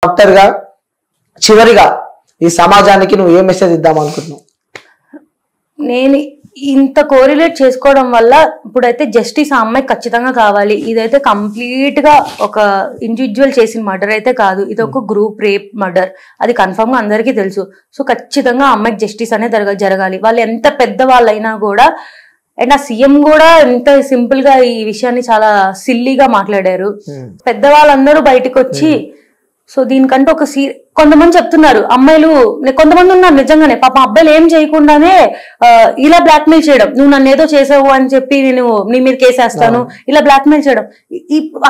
Doctor గా చివరిగా ఈ సమాజానికి నువ్వు ఏ మెసేజ్ ఇద్దాం అనుకుంటున్నావు? నేను ఇంత కోరిలేట్ చేసుకోవడం వల్ల ఇప్పుడైతే జస్టిస్ ఆ అమ్మాయి ఖచ్చితంగా కావాలి. ఇదైతే కంప్లీట్ గా ఒక ఇండివిజువల్ చేసిన మర్డర్ అయితే కాదు, ఇది ఒక గ్రూప్ రేప్ మర్డర్, అది కన్ఫర్మ్ గా అందరికీ తెలుసు. సో ఖచ్చితంగా ఆ అమ్మాయికి జస్టిస్ అనేది జరగాలి. వాళ్ళు ఎంత పెద్దవాళ్ళైనా కూడా, అండ్ ఆ సీఎం కూడా ఎంత సింపుల్ గా ఈ విషయాన్ని చాలా సిల్లీగా మాట్లాడారు. పెద్దవాళ్ళందరూ బయటకు వచ్చి సో దీనికంటే ఒక కొంతమంది చెప్తున్నారు అమ్మాయిలు, కొంతమంది ఉన్నారు నిజంగానే పాపం అబ్బాయిలు ఏం చేయకుండానే ఇలా బ్లాక్మెయిల్ చేయడం, నువ్వు నన్ను ఏదో చేసావు అని చెప్పి నేను నీ మీద కేసేస్తాను, ఇలా బ్లాక్మెయిల్ చేయడం.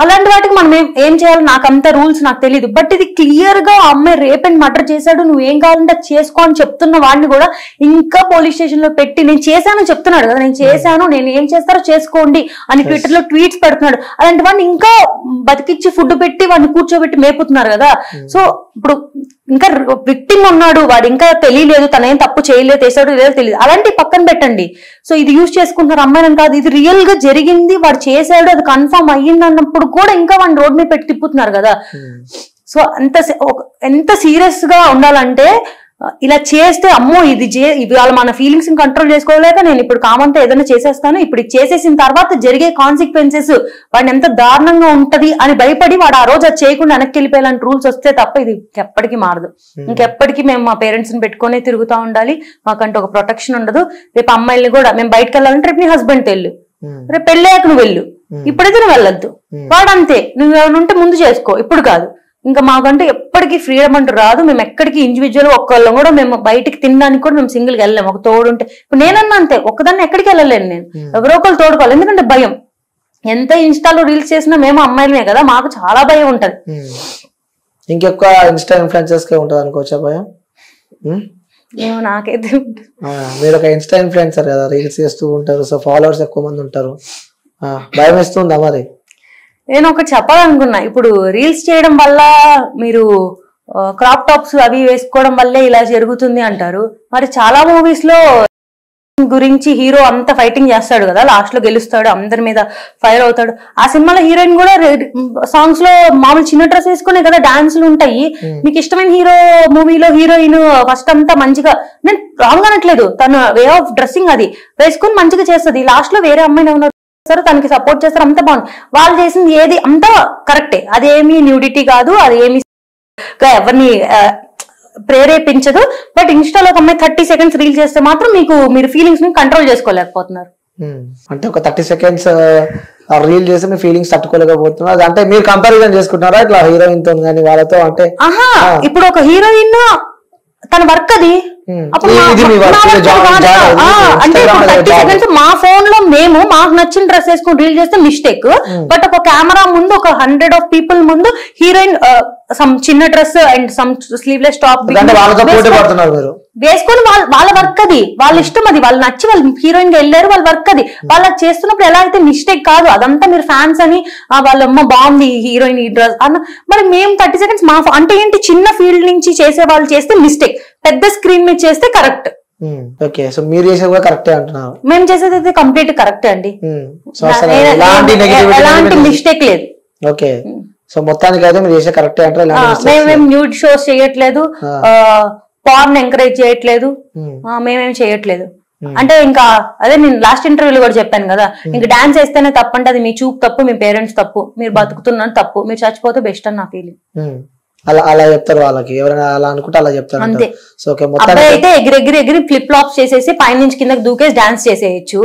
అలాంటి వాటికి మనం ఏం చేయాలి, నాకు అంత రూల్స్ నాకు తెలియదు. బట్ ఇది క్లియర్ గా అమ్మాయి రేప్ అండ్ మర్డర్ చేశాడు, నువ్వు ఏం కావాలంటే చేసుకో అని చెప్తున్న వాడిని కూడా ఇంకా పోలీస్ స్టేషన్ లో పెట్టి నేను చేశాను చెప్తున్నాడు కదా, నేను చేశాను, నేను ఏం చేస్తారో చేసుకోండి అని ట్విట్టర్ లో ట్వీట్స్ పెడుతున్నాడు. అలాంటి వాడిని ఇంకా బతికిచ్చి ఫుడ్ పెట్టి వాడిని కూర్చోబెట్టి మేపుతున్నారు కదా. సో ఇప్పుడు ఇంకా విక్టిమ్ ఉన్నాడు, వాడు ఇంకా తెలియలేదు, తనేం తప్పు చేయలేదు, చేశాడు లేదో తెలియదు, అలాంటి పక్కన పెట్టండి. సో ఇది యూజ్ చేసుకుంటున్నారు అమ్మాయిని కాదు, ఇది రియల్ గా జరిగింది, వాడు చేశాడు, అది కన్ఫర్మ్ అయ్యింది అన్నప్పుడు కూడా ఇంకా వాడిని రోడ్ మీద పెట్టి తిప్పుతున్నారు కదా. సో ఎంత సీరియస్ గా ఉండాలంటే ఇలా చేస్తే అమ్మో ఇది ఇవాళ మన ఫీలింగ్స్ కంట్రోల్ చేసుకోలేక నేను ఇప్పుడు కామంతో ఏదైనా చేసేస్తాను, ఇప్పుడు చేసేసిన తర్వాత జరిగే కాన్సిక్వెన్సెస్ వాడిని ఎంత దారుణంగా ఉంటది అని భయపడి వాడు ఆ రోజు అది చేయకుండా వెనక్కి వెళ్ళిపోయేలాంటి రూల్స్ వస్తే తప్ప ఇది ఎప్పటికీ మారదు. ఇంకెప్పటికీ మేము మా పేరెంట్స్ ని పెట్టుకునే తిరుగుతూ ఉండాలి, మాకంటే ఒక ప్రొటెక్షన్ ఉండదు. రేపు అమ్మాయిల్ని కూడా మేము బయటకు వెళ్ళాలంటే రేపు నీ హస్బెండ్ వెళ్ళు, రేపు పెళ్ళాక నువ్వు వెళ్ళు, ఇప్పుడైతే నువ్వు వెళ్ళొద్దు, వాడంతే, నువ్వు ఏమైనా ఉంటే ముందు చేసుకో, ఇప్పుడు కాదు. ఇంకా మాకంటే ఎప్పటికీ ఫ్రీడమ్ అంటూ రాదు. మేము ఎక్కడికి ఇండివిజువల్ ఒక్కళ్ళం కూడా మేము బయటికి తినడానికి కూడా మేము సింగిల్ గా వెళ్ళలేము, ఒక తోడు ఉంటే. ఇప్పుడు నేనన్నా అంతే, ఒక్కదాన్ని ఎక్కడికి వెళ్ళలేను, నేను ఎవరో ఒకళ్ళు తోడుకోవాలి, ఎందుకంటే భయం. ఎంత ఇన్స్టాలో రీల్స్ చేసినా మేము అమ్మాయిలమే కదా, మాకు చాలా భయం ఉంటది. ఇంకెక్కువ ఇన్స్టా ఇన్ఫ్లుయెన్సర్స్ కే ఉంటది అనుకోవచ్చా భయం? నాకైతే మీరు ఒక ఇన్స్టా ఇన్ఫ్లుయెన్సర్ కదా, రీల్స్ చేస్తూ ఉంటారు, సో ఫాలోవర్స్ ఎక్కువ మంది ఉంటారు, భయం వేస్తుందా మరి? నేను ఒకటి చెప్పాలనుకున్నా, ఇప్పుడు రీల్స్ చేయడం వల్ల మీరు క్రాప్ టాప్స్ అవి వేసుకోవడం వల్లే ఇలా జరుగుతుంది అంటారు. మరి చాలా మూవీస్ లో గురించి హీరో అంతా ఫైటింగ్ చేస్తాడు కదా, లాస్ట్ లో గెలుస్తాడు, అందరి మీద ఫైర్ అవుతాడు. ఆ సినిమాలో హీరోయిన్ కూడా సాంగ్స్ లో మామూలు చిన్న డ్రెస్ వేసుకునే కదా డాన్సులు ఉంటాయి. మీకు ఇష్టమైన హీరో మూవీలో హీరోయిన్ ఫస్ట్ అంతా మంచిగా, నేను రాంగ్ అనట్లేదు, తన వే ఆఫ్ డ్రెస్సింగ్ అది వేసుకుని మంచిగా చేస్తుంది, లాస్ట్ లో వేరే అమ్మాయిని ఉన్నారు తనకి సపోర్ట్ చేస్తారు, అంతా బాగుంది. వాళ్ళు చేసింది ఏది అంతా కరెక్టే, అదేమి న్యూడిటీ కాదు, అదేమి ఎవరిని ప్రేరేపించదు. బట్ ఇన్స్టాలో ఒక అమ్మాయి 30 seconds రీల్ చేస్తే మాత్రం మీరు ఫీలింగ్స్ ని కంట్రోల్ చేసుకోలేకపోతున్నారు. అంటే ఒక 30 seconds రీల్ చేసి మీ ఫీలింగ్స్ తట్టుకోలేకపోతున్నారు అంటే మీరు కంపారిజన్ చేసుకుంటున్నారా ఇట్లా హీరోయిన్ తో కానీ వాళ్ళతో? అంటే ఇప్పుడు ఒక హీరోయిన్ తన వర్క్ అది, అంటే 30 seconds మా ఫోన్ లో మేము మాకు నచ్చిన డ్రెస్ వేసుకుని రీల్ చేస్తే మిస్టేక్. బట్ ఒక కెమెరా ముందు ఒక 100 of people ముందు హీరోయిన్ సమ్ చిన్న dress and some sleeveless top వేసుకొని వాళ్ళ వర్క్ అది, వాళ్ళ ఇష్టం అది, వాళ్ళు నచ్చి వాళ్ళు హీరోయిన్ గా వెళ్ళారు, వాళ్ళ వర్క్ అది. వాళ్ళు చేస్తున్నప్పుడు ఎలా అయితే మిస్టేక్ కాదు, అదంతా మీరు ఫ్యాన్స్ అని వాళ్ళమ్మ బాగుంది హీరోయిన్ ఈ డ్రెస్ అన్న. మరి మేము 30 seconds మా అంటే ఏంటి, చిన్న ఫీల్డ్ నుంచి చేసే వాళ్ళు చేస్తే మిస్టేక్, పెద్ద స్క్రీన్ మీద చేస్తే కరెక్ట్. ఓకే, సో మీరు చేసేది కూడా కరెక్టే అంటున్నారు? మేము చేసేది అయితే కంప్లీట్ కరెక్టే అండి, ఎలాంటి మిస్టేక్ లేదు. ఓకే, సో మొత్తానికి అయితే మీరు చేసే కరెక్టే అంటారు? మేమేం న్యూడ్ షోస్ చేయట్లేదు, పార్న్ ఎంకరేజ్ చేయట్లేదు, మేమేం చేయట్లేదు. అంటే ఇంకా అదే నేను లాస్ట్ ఇంటర్వ్యూలో కూడా చెప్పాను కదా, ఇంకా డాన్స్ వేస్తేనే తప్పంటే అది మీ చూపు తప్పు, మీ పేరెంట్స్ తప్పు, మీరు బతుకుతున్నారు తప్పు, మీరు చచ్చిపోతే బెస్ట్ అని నా ఫీలింగ్. అలా చెప్తారు వాళ్ళకి, ఎవరైనా అలా అనుకుంటే అలా చెప్తారు అంతే. సో అబ్బాయి అయితే ఎగిరి ఫ్లిప్ ఫ్లాప్స్ చేసేసి పైన నుంచి కిందకి దూకేసి డాన్స్ చేసేయచ్చు.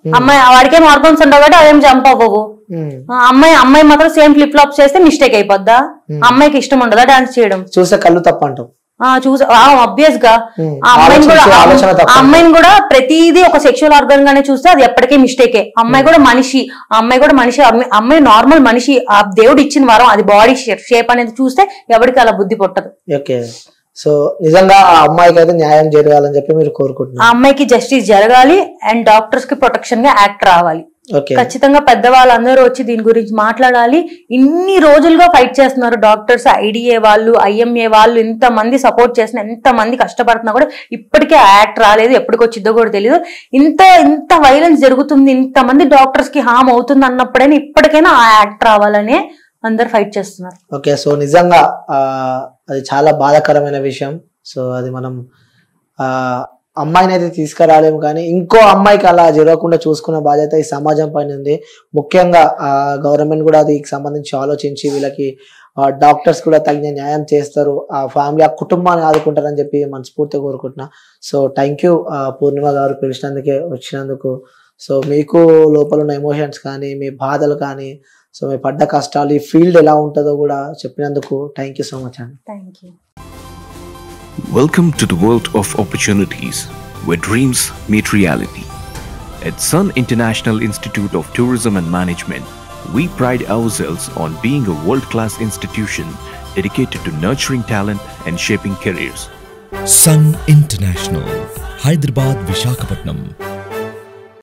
అమ్మాయి వాడికేం హార్మోన్స్ ఉండవు కాబట్టి అదేం జంప్ అవ్వవు. అమ్మాయి మాత్రం సేమ్ ఫ్లిప్ ఫ్లాప్స్ చేస్తే మిస్టేక్ అయిపోద్దా? అమ్మాయికి ఇష్టం ఉండదా డాన్స్ చేయడం? చూసే కళ్ళు తప్ప అంటాం. ఆబ్వియస్ గా అమ్మాయిని కూడా ప్రతిదీ ఒక సెక్షువల్ ఆర్గన్ గానే చూస్తే అది ఎప్పటికీ మిస్టేకే. అమ్మాయి కూడా మనిషి, అమ్మాయి నార్మల్ మనిషి, ఆ దేవుడు ఇచ్చిన వరం, అది బాడీ షేప్ అనేది చూస్తే ఎవరికి అలా బుద్ధి పుట్టదు. ఓకే, సో నిజంగా ఆ అమ్మాయికి అయితే న్యాయం జరగాలని చెప్పి మీరు కోరుకుంటున్నారు? ఆ అమ్మాయికి జస్టిస్ జరగాలి అండ్ డాక్టర్స్ కి ప్రొటెక్షన్ గా యాక్ట్ రావాలి. ఖచ్చితంగా పెద్దవాళ్ళందరూ వచ్చి దీని గురించి మాట్లాడాలి. ఇన్ని రోజులుగా ఫైట్ చేస్తున్నారు డాక్టర్స్, ఐడిఏ వాళ్ళు, ఐఎంఏ వాళ్ళు, ఇంత మంది సపోర్ట్ చేసిన, ఎంత మంది కష్టపడుతున్నా కూడా ఇప్పటికే యాక్ట్ రాలేదు. ఎప్పటికి వచ్చిద్దో కూడా తెలియదు. ఇంత వైలెన్స్ జరుగుతుంది, ఇంత మంది డాక్టర్స్ కి హామ్ అవుతుంది అన్నప్పుడైనా ఇప్పటికైనా ఆ యాక్ట్ రావాలనే అందరు ఫైట్ చేస్తున్నారు. ఓకే, సో నిజంగా అది చాలా బాధాకరమైన విషయం. సో అది మనం అమ్మాయిని అయితే తీసుకురాలేము, కానీ ఇంకో అమ్మాయికి అలా జరగకుండా చూసుకున్న బాధ్యత ఈ సమాజం పైన ఉంది. ముఖ్యంగా గవర్నమెంట్ కూడా దీనికి సంబంధించి ఆలోచించి వీళ్ళకి డాక్టర్స్ కూడా తగిన న్యాయం చేస్తారు, ఆ ఫ్యామిలీ ఆ కుటుంబాన్ని ఆదుకుంటారని చెప్పి మనస్ఫూర్తిగా కోరుకుంటున్నా. సో థ్యాంక్ యూ పూర్ణిమ గారు వచ్చినందుకు. సో మీకు లోపల ఉన్న ఎమోషన్స్ కానీ మీ బాధలు కానీ సో మీ పడ్డ కష్టాలు ఈ ఫీల్డ్ ఎలా ఉంటుందో కూడా చెప్పినందుకు థ్యాంక్ యూ సో మచ్ అండి. Thank you. Welcome to the world of opportunities where dreams meet reality. At Sun International Institute of Tourism and Management, we pride ourselves on being a world-class institution dedicated to nurturing talent and shaping careers. Sun International, Hyderabad, Visakhapatnam.